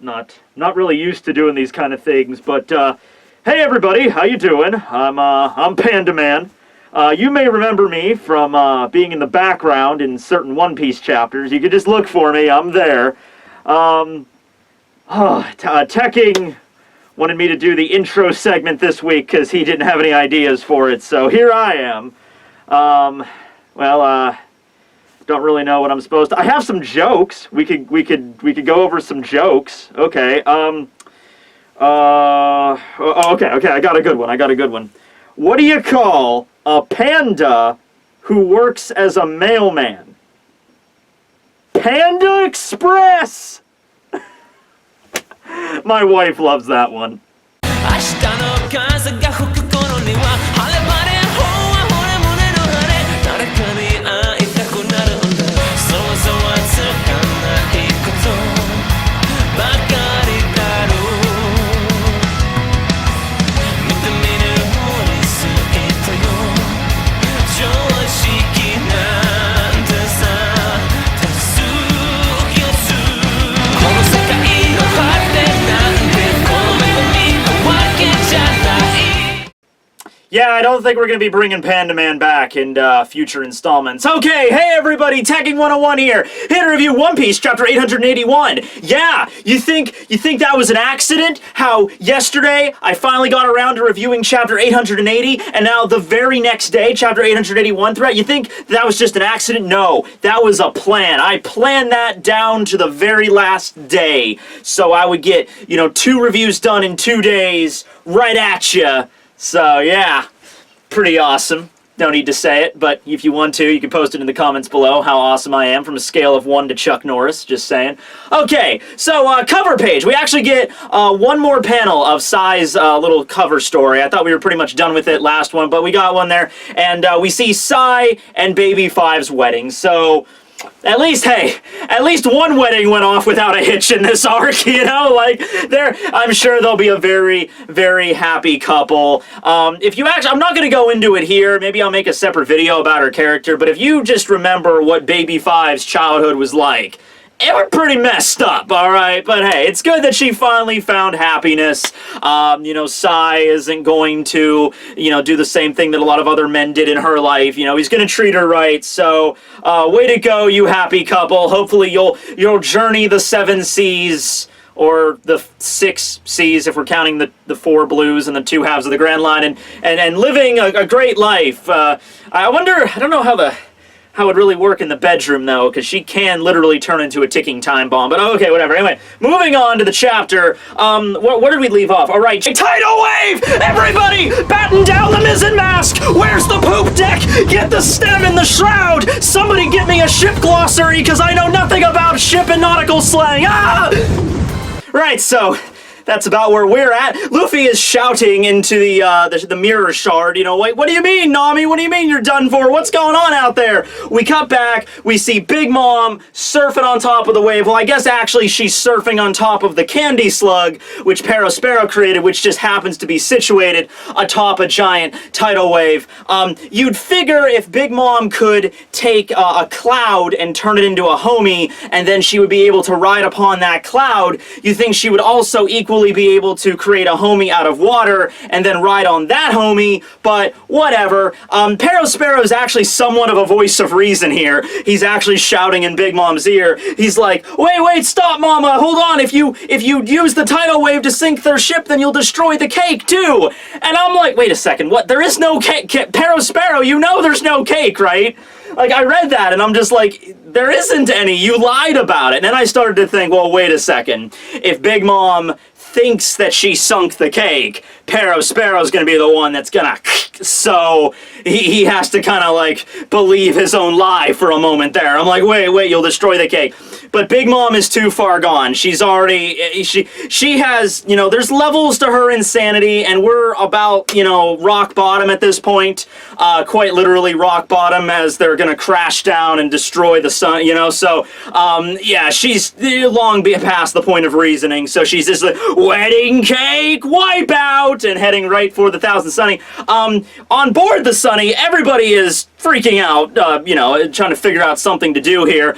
Not really used to doing these kind of things, but hey everybody, how you doing? I'm Panda Man. You may remember me from being in the background in certain One Piece chapters. You could just look for me, I'm there. Tekking wanted me to do the intro segment this week because he didn't have any ideas for it, so here I am. Don't really know what I'm supposed to. I have some jokes. We could go over some jokes. Okay. Okay. I got a good one. What do you call a panda who works as a mailman? Panda Express. My wife loves that one. Yeah, I don't think we're going to be bringing Panda Man back in future installments. Okay, hey everybody, Tekking101 here to review One Piece chapter 881. Yeah, you think that was an accident? How yesterday I finally got around to reviewing chapter 880, and now the very next day, chapter 881 threat? You think that was just an accident? No, that was a plan. I planned that down to the very last day, so I would get, 2 reviews done in 2 days, right at ya. So, yeah, pretty awesome. No need to say it, but if you want to, you can post it in the comments below how awesome I am from a scale of 1 to Chuck Norris, just saying. Okay, so, cover page. We actually get one more panel of Sai's little cover story. I thought we were pretty much done with it last one, but we got one there. And we see Sai and Baby Five's wedding, so... At least one wedding went off without a hitch in this arc, I'm sure they'll be a very, very happy couple. I'm not going to go into it here, maybe I'll make a separate video about her character, but if you just remember what Baby Five's childhood was like, it was pretty messed up, alright? But hey, it's good that she finally found happiness. Sai isn't going to, do the same thing that a lot of other men did in her life. He's gonna treat her right, so, way to go, you happy couple. Hopefully you'll journey the 7 seas, or the 6 seas if we're counting the 4 blues and the 2 halves of the Grand Line, and living a great life. I don't know how it would really work in the bedroom, though, because she can literally turn into a ticking time bomb. But okay, whatever. Anyway, moving on to the chapter. Where did we leave off? All right, tidal wave! Everybody, batten down the mizzen mast! Where's the poop deck? Get the stem in the shroud! Somebody get me a ship glossary, because I know nothing about ship and nautical slang! Ah! Right, so... that's about where we're at. Luffy is shouting into the mirror shard, like, what do you mean, Nami? What do you mean you're done for? What's going on out there? We cut back, we see Big Mom surfing on top of the wave. Well, I guess actually she's surfing on top of the candy slug, which Perospero created, which just happens to be situated atop a giant tidal wave. You'd figure if Big Mom could take a cloud and turn it into a homie, and then she would be able to ride upon that cloud, you think she would also equally be able to create a homie out of water and then ride on that homie, but whatever. Perospero is actually somewhat of a voice of reason here. He's actually shouting in Big Mom's ear. He's like, wait, stop, Mama, hold on. If you use the tidal wave to sink their ship, then you'll destroy the cake too. And I'm like, wait a second, what? There is no cake. Perospero, there's no cake, right? Like, I read that, and I'm just like, there isn't any. You lied about it. And then I started to think, well, wait a second. If Big Mom thinks that she sunk the cake, Perospero's gonna be the one that's gonna... So, he has to kind of, like, believe his own lie for a moment there. I'm like, wait, you'll destroy the cake. But Big Mom is too far gone. She's already... She has, there's levels to her insanity, and we're about, rock bottom at this point. Quite literally rock bottom, as they're gonna crash down and destroy the sun, So, yeah, she's long past the point of reasoning, so she's just like, wedding cake, wipeout! port and heading right for the Thousand Sunny. On board the Sunny, everybody is freaking out, you know, trying to figure out something to do here.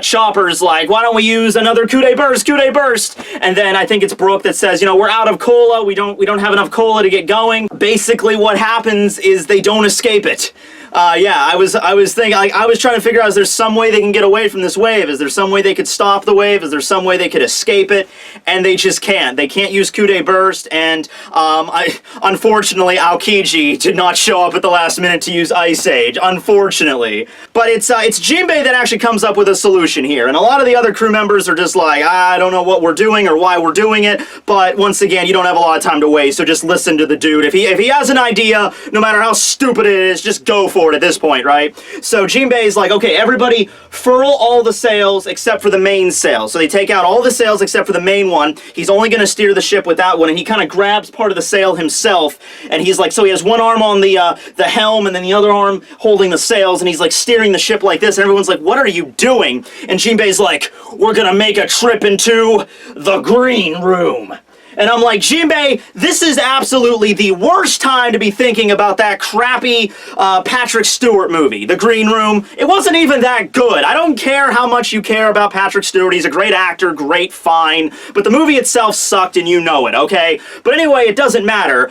Chopper's like, why don't we use another coup de burst? And then I think it's Brook that says, you know, we're out of cola. We don't have enough cola to get going. Basically, what happens is they don't escape it. Yeah, I was thinking, like, I was trying to figure out, is there some way they can get away from this wave? Is there some way they could stop the wave? Is there some way they could escape it? And they just can't. They can't use coup de burst, and unfortunately, Aokiji did not show up at the last minute to use Ice Age, unfortunately. But it's Jinbe that actually comes up with a solution here, and a lot of the other crew members are just like, I don't know what we're doing or why we're doing it, but once again, you don't have a lot of time to waste, so just listen to the dude. If he has an idea, no matter how stupid it is, just go for it at this point, right? So Jinbe is like, okay, everybody furl all the sails except for the main sail. So they take out all the sails except for the main one. He's only going to steer the ship with that one, and he kind of grabs part of the sail himself, and he's like, so he has one arm on the helm and then the other arm holding the sails, and he's like steering the ship like this, and everyone's like, what are you doing? And Jinbe's like, we're gonna make a trip into the green room. And I'm like, Jinbe, this is absolutely the worst time to be thinking about that crappy Patrick Stewart movie, The Green Room. It wasn't even that good. I don't care how much you care about Patrick Stewart. He's a great actor, great, fine. But the movie itself sucked, and you know it, okay? But anyway, it doesn't matter,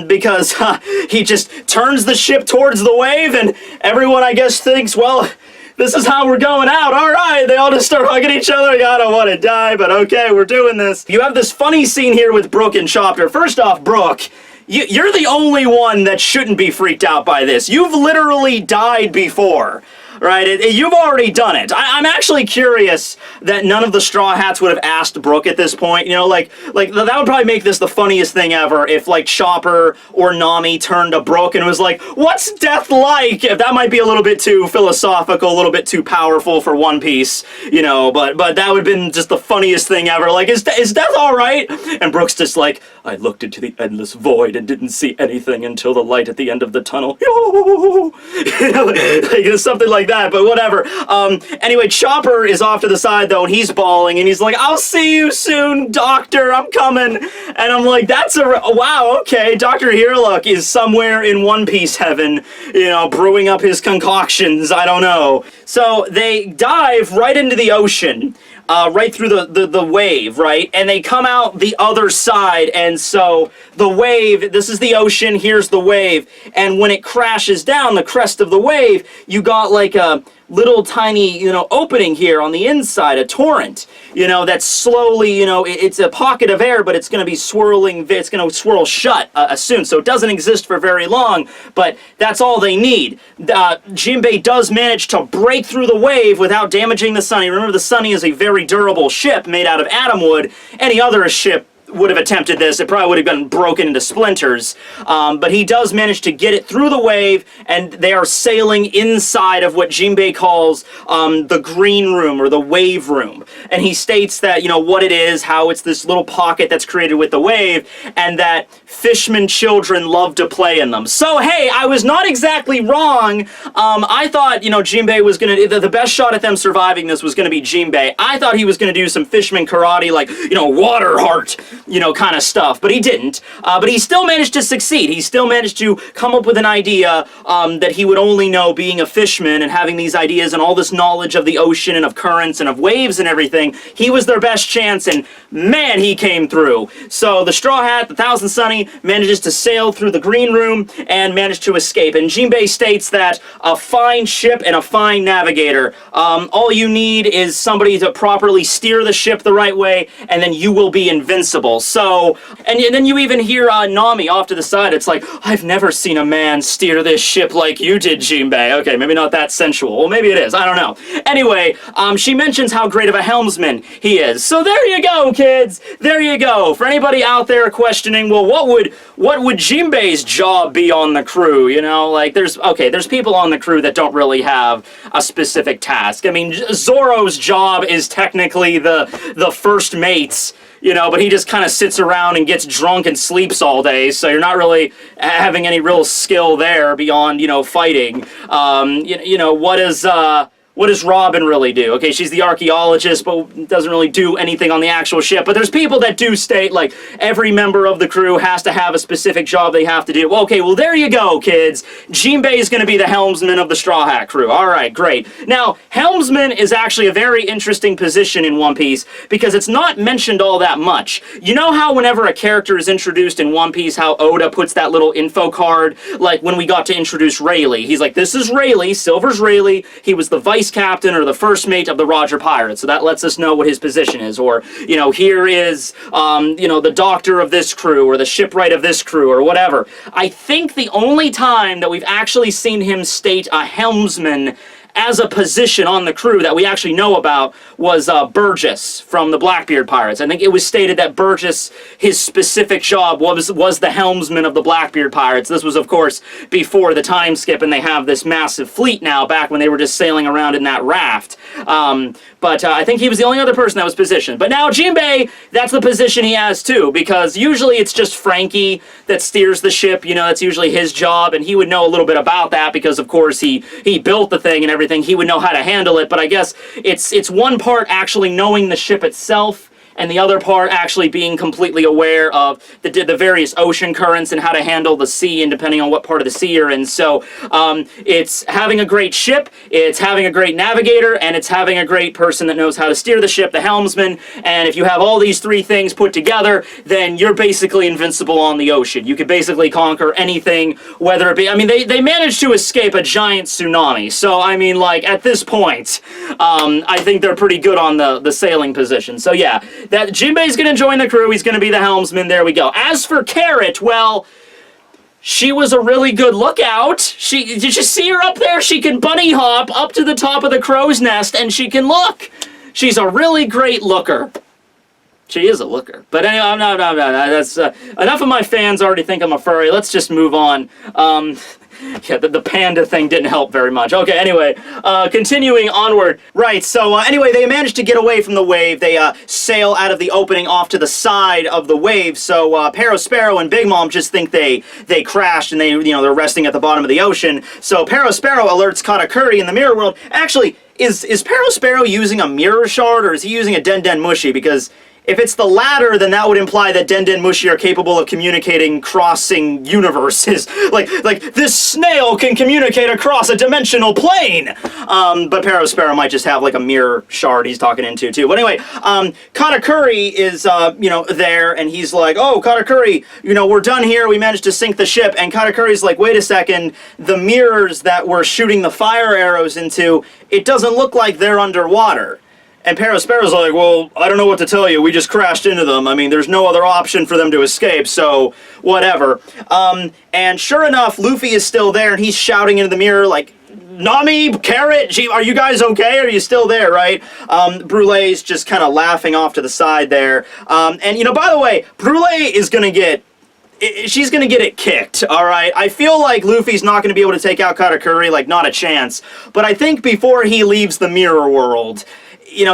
because he just turns the ship towards the wave, and everyone, I guess, thinks, well, this is how we're going out. All right, they all just start hugging each other. I don't want to die, but okay, we're doing this. You have this funny scene here with Brook and Chopper. First off, Brook, you're the only one that shouldn't be freaked out by this. You've literally died before. Right, you've already done it. I'm actually curious that none of the Straw Hats would have asked Brook at this point. You know, like that would probably make this the funniest thing ever if, like, Chopper or Nami turned to Brook and was like, what's death like? If that might be a little bit too philosophical, a little bit too powerful for One Piece, you know, but that would have been just the funniest thing ever. Like, is death all right? And Brook's just like, I looked into the endless void and didn't see anything until the light at the end of the tunnel. You know, like, something like that, but whatever. Anyway, Chopper is off to the side, though, and he's bawling, and he's like, I'll see you soon, Doctor, I'm coming. And I'm like, wow, okay, Dr. Heerluck is somewhere in One Piece heaven, you know, brewing up his concoctions, I don't know. So they dive right into the ocean, right through the wave, right? And they come out the other side, and so the wave, this is the ocean, here's the wave, and when it crashes down the crest of the wave, you got like a little tiny, you know, opening here on the inside, a torrent, you know, that's slowly, you know, it's a pocket of air, but it's going to be swirling, it's going to swirl shut soon, so it doesn't exist for very long, but that's all they need. Jinbe does manage to break through the wave without damaging the Sunny. Remember, the Sunny is a very durable ship made out of atom wood. Any other ship would have attempted this, it probably would have been broken into splinters, but he does manage to get it through the wave, and they are sailing inside of what Jinbe calls the green room, or the wave room, and he states that, you know, what it is, how it's this little pocket that's created with the wave, and that fishermen children love to play in them. So hey, I was not exactly wrong. I thought, you know, Jinbe was gonna, the best shot at them surviving this was gonna be Jinbe. I thought he was gonna do some fisherman karate, like, you know, water heart, you know, kind of stuff, but he didn't. But he still managed to succeed. He still managed to come up with an idea that he would only know being a fisherman and having these ideas and all this knowledge of the ocean and of currents and of waves and everything. He was their best chance, and man, he came through. So the Straw Hat, the Thousand Sunny, manages to sail through the green room and manage to escape. And Jinbe states that a fine ship and a fine navigator, all you need is somebody to properly steer the ship the right way, and then you will be invincible. So, and then you even hear Nami off to the side. It's like, I've never seen a man steer this ship like you did, Jinbe. Okay, maybe not that sensual. Well, maybe it is. I don't know. Anyway, she mentions how great of a helmsman he is. So there you go, kids. There you go. For anybody out there questioning, well, what would Jinbe's job be on the crew? You know, like, there's people on the crew that don't really have a specific task. I mean, Zoro's job is technically the first mate's, you know, but he just kind of sits around and gets drunk and sleeps all day, so you're not really having any real skill there beyond, you know, fighting. You know, what what does Robin really do? Okay, she's the archaeologist, but doesn't really do anything on the actual ship. But there's people that do state, like, every member of the crew has to have a specific job they have to do. Well, okay, well, there you go, kids. Jinbe is going to be the helmsman of the Straw Hat crew. All right, great. Now, helmsman is actually a very interesting position in One Piece because it's not mentioned all that much. You know how whenever a character is introduced in One Piece, how Oda puts that little info card, like when we got to introduce Rayleigh. He's like, this is Rayleigh, Silver's Rayleigh. He was the vice captain or the first mate of the Roger Pirates, so that lets us know what his position is. Or, you know, here is, you know, the doctor of this crew, or the shipwright of this crew, or whatever. I think the only time that we've actually seen him state a helmsman as a position on the crew that we actually know about was Burgess from the Blackbeard Pirates. I think it was stated that Burgess, his specific job was the helmsman of the Blackbeard Pirates. This was, of course, before the time skip, and they have this massive fleet now, back when they were just sailing around in that raft. But I think he was the only other person that was positioned. But now Jinbe, that's the position he has too, because usually it's just Frankie that steers the ship. You know, that's usually his job, and he would know a little bit about that because, of course, he built the thing and everything. He would know how to handle it. But I guess it's one part actually knowing the ship itself, and the other part actually being completely aware of the various ocean currents and how to handle the sea, and depending on what part of the sea you're in. So it's having a great ship, it's having a great navigator, and it's having a great person that knows how to steer the ship, the helmsman. And if you have all these three things put together, then you're basically invincible on the ocean. You could basically conquer anything, whether it be, I mean, they managed to escape a giant tsunami. So, I mean, like, at this point, I think they're pretty good on the sailing position. So, yeah. That Jinbe's going to join the crew. He's going to be the helmsman. There we go. As for Carrot, well, she was a really good lookout. Did you see her up there? She can bunny hop up to the top of the crow's nest, and she can look. She's a really great looker. She is a looker. But anyway, no. That's enough of my fans already think I'm a furry. Let's just move on. Yeah, the panda thing didn't help very much. Okay, anyway, continuing onward. Right, so anyway, they managed to get away from the wave. They sail out of the opening off to the side of the wave. So Perospero and Big Mom just think they crashed, and they're resting at the bottom of the ocean. So Perospero alerts Katakuri in the mirror world. Actually, is Perospero using a mirror shard, or is he using a Den Den Mushi? Because if it's the latter, then that would imply that Den Den Mushi are capable of communicating crossing universes. like this snail can communicate across a dimensional plane. But Perospero might just have like a mirror shard he's talking into too. But anyway, Katakuri is there, and he's like, oh, Katakuri, we're done here. We managed to sink the ship. And Katakuri's like, wait a second, the mirrors that we're shooting the fire arrows into, it doesn't look like they're underwater. And Perospero's like, well, I don't know what to tell you. We just crashed into them. I mean, there's no other option for them to escape, so whatever. And sure enough, Luffy is still there, and he's shouting into the mirror, like, Nami, Carrot, are you guys okay? Are you still there, right? Brulee's just kind of laughing off to the side there. And, by the way, Brulee is going to get... she's gonna get it kicked, alright? I feel like Luffy's not gonna be able to take out Katakuri, like, not a chance. But I think before he leaves the mirror world,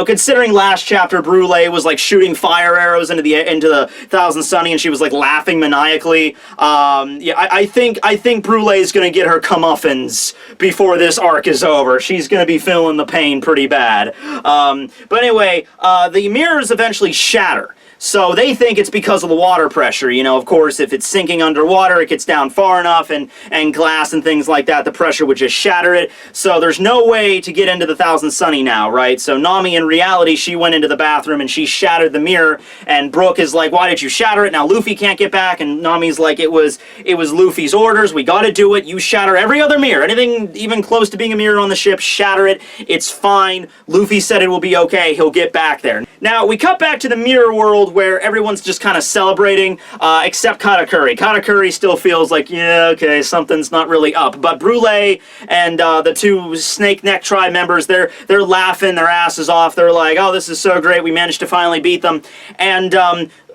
considering last chapter Brulee was like shooting fire arrows into the Thousand Sunny, and she was like laughing maniacally. I think Brulee's gonna get her comeuppance before this arc is over. She's gonna be feeling the pain pretty bad. But anyway, the mirrors eventually shatter. So they think it's because of the water pressure. Of course, if it's sinking underwater, it gets down far enough, and glass and things like that, the pressure would just shatter it. So there's no way to get into the Thousand Sunny now, right? So Nami, in reality, she went into the bathroom and she shattered the mirror, and Brook is like, why did you shatter it? Now Luffy can't get back, and Nami's like, it was Luffy's orders. We gotta do it. You shatter every other mirror. Anything even close to being a mirror on the ship, shatter it. It's fine. Luffy said it will be okay. He'll get back there. Now, we cut back to the mirror world where everyone's just kind of celebrating, except Katakuri. Katakuri still feels like, yeah, okay, something's not really up. But Brulee and the two Snake Neck Tribe members, they're laughing their asses off. They're like, oh, this is so great. We managed to finally beat them. And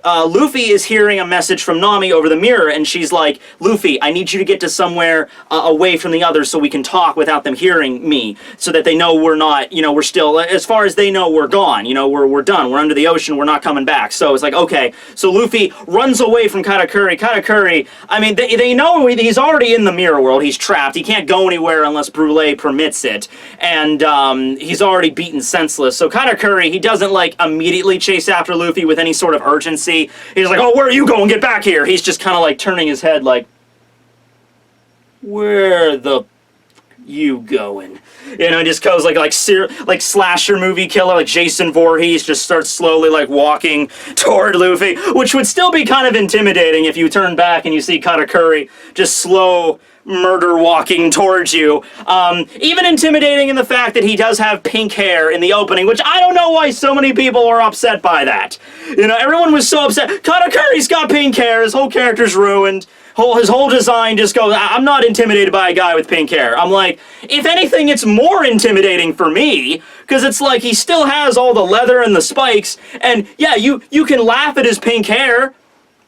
Luffy is hearing a message from Nami over the mirror, and she's like, Luffy, I need you to get to somewhere away from the others so we can talk without them hearing me, so that they know we're not, you know, we're still, as far as they know, we're gone, you know, we're done, we're under the ocean, we're not coming back. So it's like, okay, so Luffy runs away from Katakuri. Katakuri, I mean, they know he's already in the mirror world, he's trapped, he can't go anywhere unless Brûlé permits it, and he's already beaten senseless. So Katakuri, he doesn't, like, immediately chase after Luffy with any sort of urgency. He's like, oh, where are you going? Get back here. He's just kind of like turning his head like, where the you going? You know, just goes like slasher movie killer, like Jason Voorhees, just starts slowly like walking toward Luffy, which would still be kind of intimidating if you turn back and you see Katakuri just slow murder walking towards you. Even intimidating in the fact that he does have pink hair in the opening, which I don't know why so many people are upset by that. You know, everyone was so upset. Katakuri's got pink hair, his whole character's ruined. His whole design just goes, I'm not intimidated by a guy with pink hair. I'm like, if anything, it's more intimidating for me, because it's like he still has all the leather and the spikes, and yeah, you can laugh at his pink hair,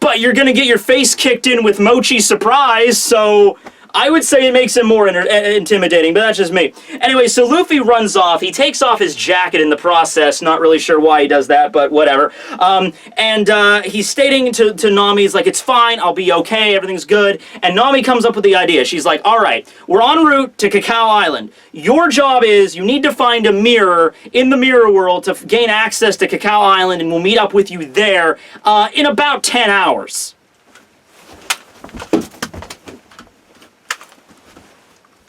but you're gonna get your face kicked in with Mochi Surprise, so I would say it makes him more intimidating, but that's just me. Anyway, so Luffy runs off. He takes off his jacket in the process. Not really sure why he does that, but whatever. And he's stating to Nami, he's like, it's fine, I'll be okay, everything's good. And Nami comes up with the idea. She's like, all right, we're en route to Cacao Island. Your job is, you need to find a mirror in the mirror world to gain access to Cacao Island, and we'll meet up with you there in about 10 hours.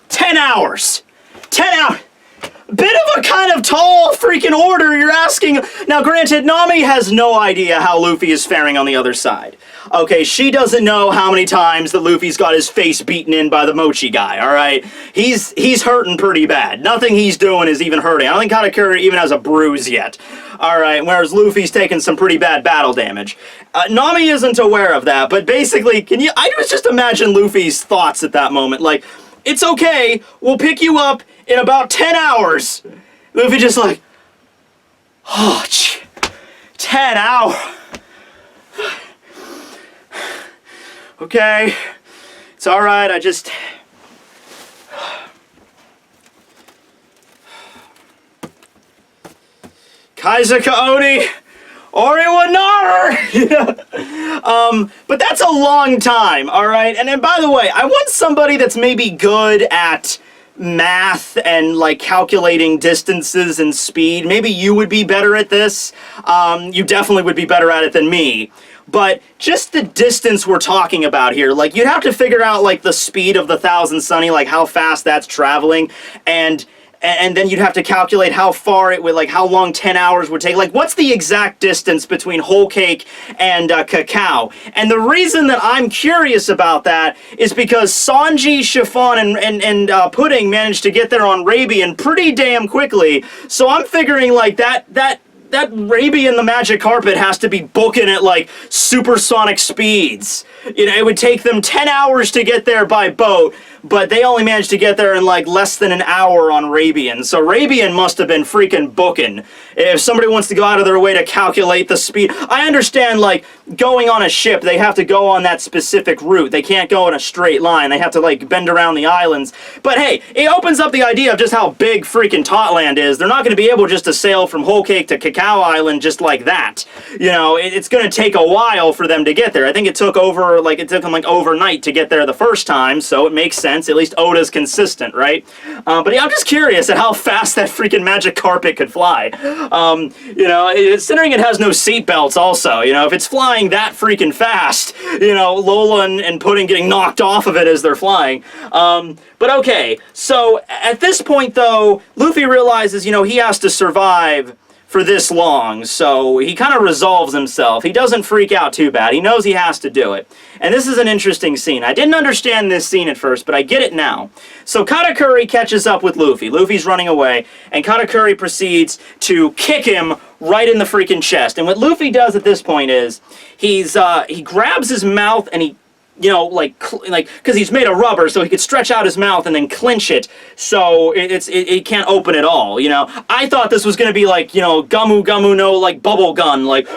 10 hours! 10 hours! Bit of a kind of tall freaking order you're asking. Now, granted, Nami has no idea how Luffy is faring on the other side. Okay, she doesn't know how many times that Luffy's got his face beaten in by the Mochi guy, alright? He's hurting pretty bad. Nothing he's doing is even hurting. I don't think Katakuri even has a bruise yet. Alright, whereas Luffy's taken some pretty bad battle damage. Nami isn't aware of that, but basically, I just imagine Luffy's thoughts at that moment, like, it's okay, we'll pick you up in about 10 hours. Luffy just like, oh, 10 hours. Okay, it's alright, I just... Kaiser Kaoni, Oriwa Nar! But that's a long time, alright? And then, by the way, I want somebody that's maybe good at math and, like, calculating distances and speed. Maybe you would be better at this. You definitely would be better at it than me. But just the distance we're talking about here, like, you'd have to figure out, like, the speed of the Thousand Sunny, like, how fast that's traveling, and then you'd have to calculate how far it would, like, how long 10 hours would take. Like, what's the exact distance between whole cake and cacao? And the reason that I'm curious about that is because Sanji, Chiffon, and Pudding managed to get there on Rabian pretty damn quickly. So I'm figuring, like, that Rabian the Magic Carpet has to be booking at, like, supersonic speeds. You know, it would take them 10 hours to get there by boat, but they only managed to get there in, like, less than an hour on Rabian. So Rabian must have been freaking booking. If somebody wants to go out of their way to calculate the speed. I understand, like, going on a ship, they have to go on that specific route. They can't go in a straight line. They have to, like, bend around the islands. But hey, it opens up the idea of just how big freaking Totland is. They're not going to be able just to sail from Whole Cake to Cacao Island just like that. You know, it's going to take a while for them to get there. I think it took them, like, overnight to get there the first time, so it makes sense. At least Oda's consistent, right? But yeah, I'm just curious at how fast that freaking magic carpet could fly. You know, considering it has no seatbelts also, you know, if it's flying that freaking fast, you know, Lola and Pudding getting knocked off of it as they're flying. But okay, so at this point though, Luffy realizes, you know, he has to survive for this long, so he kind of resolves himself. He doesn't freak out too bad. He knows he has to do it. And this is an interesting scene. I didn't understand this scene at first, but I get it now. So Katakuri catches up with Luffy. Luffy's running away, and Katakuri proceeds to kick him right in the freaking chest. And what Luffy does at this point is, he grabs his mouth and he, you know, like, because he's made of rubber, so he could stretch out his mouth and then clench it, so it can't open at all, you know. I thought this was gonna be like, you know, Gamu Gamu no, like, bubble gun, like,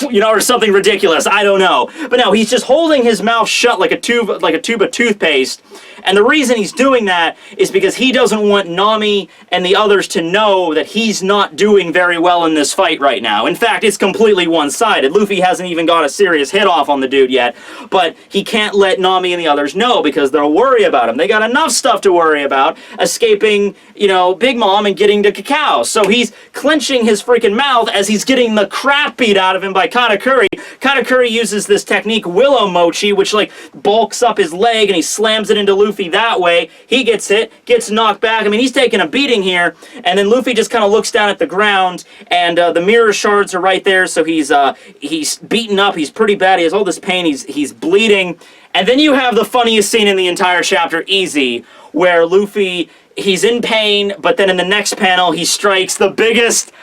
you know, or something ridiculous. I don't know. But no, he's just holding his mouth shut like a tube of toothpaste. And the reason he's doing that is because he doesn't want Nami and the others to know that he's not doing very well in this fight right now. In fact, it's completely one-sided. Luffy hasn't even got a serious hit off on the dude yet, but he can't let Nami and the others know because they'll worry about him. They got enough stuff to worry about, escaping, you know, Big Mom and getting to Cacao. So he's clenching his freaking mouth as he's getting the crap beat out of him by Katakuri. Katakuri uses this technique, Willow Mochi, which, like, bulks up his leg and he slams it into Luffy that way. He gets hit, gets knocked back. I mean, he's taking a beating here, and then Luffy just kind of looks down at the ground, and the mirror shards are right there, so he's beaten up, he's pretty bad, he has all this pain, he's bleeding, and then you have the funniest scene in the entire chapter, Easy, where Luffy, he's in pain, but then in the next panel, he strikes the biggest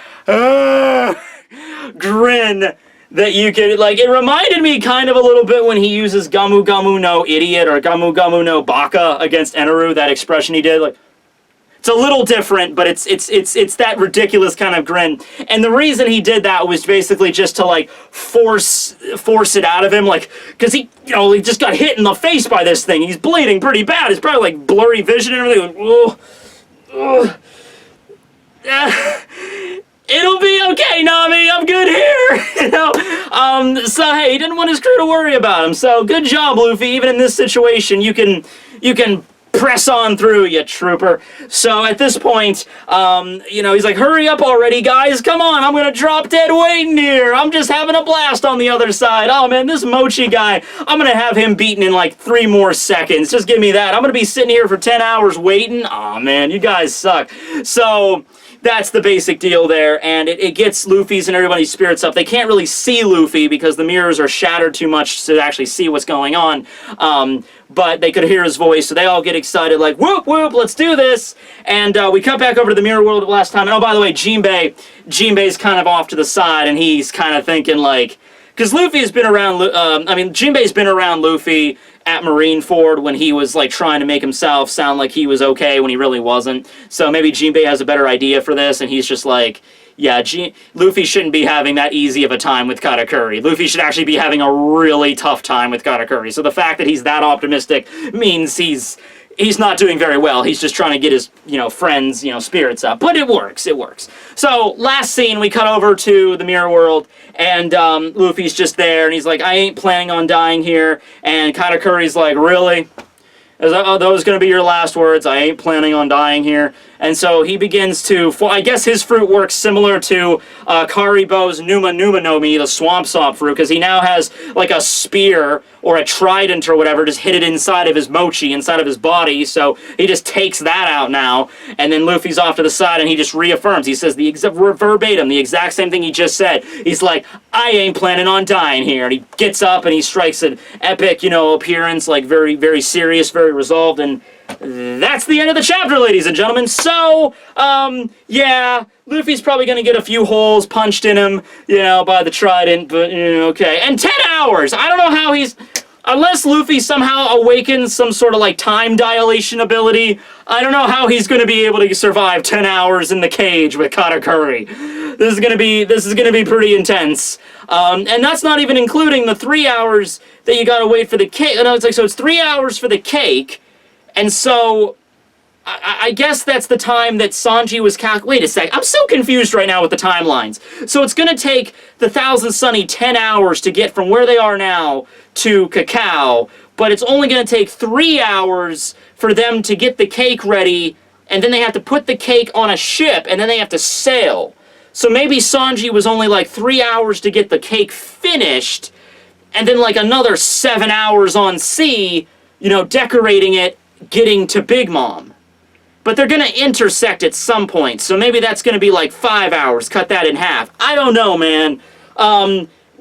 grin that you could, like, it reminded me kind of a little bit when he uses Gamu Gamu no Idiot or Gamu Gamu no Baka against Eneru, that expression he did, like, it's a little different, but it's that ridiculous kind of grin. And the reason he did that was basically just to, like, force it out of him, like, because he, you know, he just got hit in the face by this thing. He's bleeding pretty bad. It's probably, like, blurry vision and everything. It'll be okay, Nami, I'm good here, you know? So, hey, he didn't want his crew to worry about him, so good job, Luffy. Even in this situation, you can press on through, you trooper. So, at this point, you know, he's like, hurry up already, guys, come on, I'm gonna drop dead waiting here. I'm just having a blast on the other side. Oh, man, this Mochi guy, I'm gonna have him beaten in, like, 3 more seconds. Just give me that. I'm gonna be sitting here for 10 hours waiting. Aw, man, you guys suck. So, that's the basic deal there, and it gets Luffy's and everybody's spirits up. They can't really see Luffy because the mirrors are shattered too much to actually see what's going on, but they could hear his voice, so they all get excited, like, whoop, whoop, let's do this, and we cut back over to the mirror world last time, and oh, by the way, Jinbe's kind of off to the side, and he's kind of thinking, like, because Luffy's been around, Jinbe's been around Luffy at Marineford when he was, like, trying to make himself sound like he was okay when he really wasn't. So maybe Jinbe has a better idea for this, and he's just like, yeah, Luffy shouldn't be having that easy of a time with Katakuri. Luffy should actually be having a really tough time with Katakuri. So the fact that he's that optimistic means he's not doing very well. He's just trying to get his, you know, friends, you know, spirits up. But it works. It works. So, last scene, we cut over to the mirror world, and Luffy's just there, and he's like, I ain't planning on dying here. And Katakuri's like, really? Are those going to be your last words? I ain't planning on dying here. And so he begins to, I guess his fruit works similar to Karibo's Numa Numa no Mi, the Swamp Sop fruit, because he now has like a spear or a trident or whatever just hit it inside of his mochi, inside of his body, so he just takes that out now, and then Luffy's off to the side and he just reaffirms. He says verbatim, the exact same thing he just said. He's like, I ain't planning on dying here, and he gets up and he strikes an epic, you know, appearance, like very, very serious, very resolved, and that's the end of the chapter, ladies and gentlemen. So, yeah, Luffy's probably gonna get a few holes punched in him, you know, by the trident, but, you know, okay. And 10 hours! I don't know how he's... Unless Luffy somehow awakens some sort of, like, time dilation ability, I don't know how he's gonna be able to survive 10 hours in the cage with Katakuri. This is gonna be pretty intense. And that's not even including the 3 hours that you gotta wait for the cake. No, it's like, so it's 3 hours for the cake, and so, I guess that's the time that Sanji was wait a sec, I'm so confused right now with the timelines. So it's gonna take the Thousand Sunny 10 hours to get from where they are now to Cacao, but it's only gonna take 3 hours for them to get the cake ready, and then they have to put the cake on a ship, and then they have to sail. So maybe Sanji was only like 3 hours to get the cake finished, and then like another 7 hours on sea, you know, decorating it, getting to Big Mom. But they're gonna intersect at some point, so maybe that's gonna be like 5 hours, cut that in half. I don't know, man.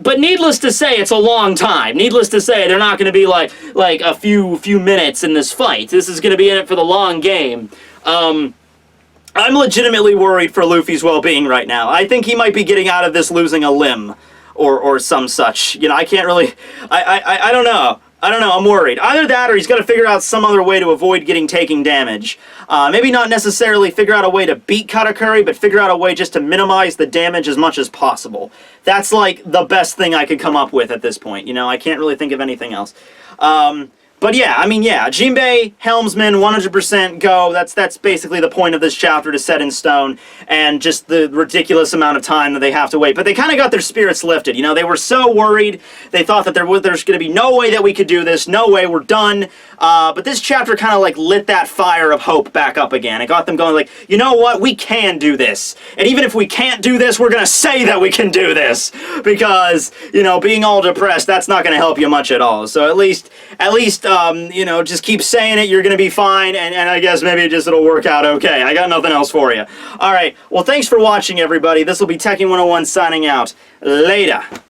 But needless to say, it's a long time. Needless to say, they're not gonna be like a few minutes in this fight. This is gonna be in it for the long game. I'm legitimately worried for Luffy's well-being right now. I think he might be getting out of this losing a limb, or some such. You know, I can't really, I don't know. I don't know, I'm worried. Either that or he's got to figure out some other way to avoid taking damage. Maybe not necessarily figure out a way to beat Katakuri, but figure out a way just to minimize the damage as much as possible. That's like the best thing I could come up with at this point. You know, I can't really think of anything else. But yeah, I mean, yeah, Jinbe, helmsman, 100% go. That's basically the point of this chapter, to set in stone, and just the ridiculous amount of time that they have to wait. But they kind of got their spirits lifted. You know, they were so worried. They thought that there's going to be no way that we could do this. No way, we're done. But this chapter kind of like lit that fire of hope back up again. It got them going like, you know what, we can do this. And even if we can't do this, we're going to say that we can do this. Because, you know, being all depressed, that's not going to help you much at all. So at least, you know, just keep saying it, you're going to be fine, and I guess maybe it'll work out okay. I got nothing else for you. Alright, well, thanks for watching, everybody. This will be Tekking101 signing out. Later.